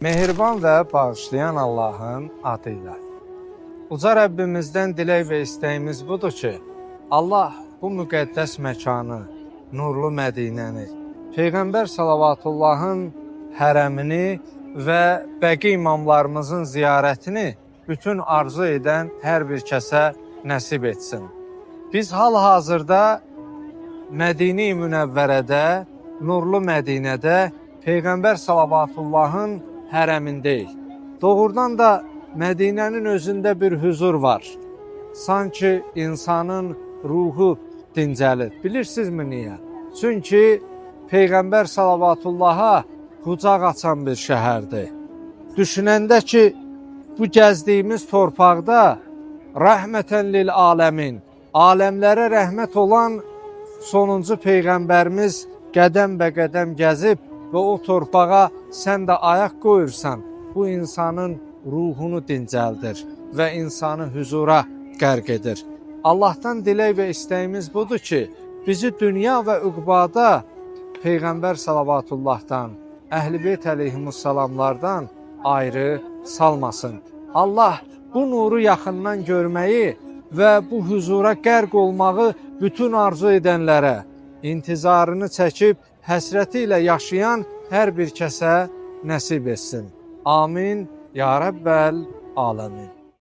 Mehriban və bağışlayan Allahın adıyla. Uca Rəbbimizdən dilək və istəyimiz budur ki, Allah bu müqəddəs məkanı, nurlu Mədinəni, Peyğəmbər Salavatullahın hərəmini və bəqi imamlarımızın ziyarətini bütün arzu edən hər bir kəsə nəsib etsin. Biz hal-hazırda Mədini Münəvvərədə, nurlu Mədinədə Peyğəmbər Salavatullahın hərəmindəyik. Doğrudan da Mədinənin özündə bir huzur var. Sanki insanın ruhu dincəlir. Bilirsinizmi niyə? Çünki Peyğəmbər Salavatullaha qucaq açan bir şəhərdir. Düşünəndə ki, bu gəzdiyimiz torpaqda rəhmətən lil aləmin, aləmlərə rəhmət olan sonuncu Peyğəmbərimiz qədəm bə qədəm gəzib və o torpağa sən də ayaq qoyursan, bu insanın ruhunu dincəldir və insanı huzura qərq edir. Allahdan dilək və istəyimiz budur ki, bizi dünya və üqbada Peyğəmbər Salavatullahdan, Əhl-i Beyt əleyhimussalamlardan ayrı salmasın. Allah bu nuru yaxından görməyi və bu huzura qərq olmağı bütün arzu edənlərə, intizarını çəkib həsrəti ilə yaşayan hər bir kəsə nəsib etsin. Amin. Ya Rəbbəl aləmin.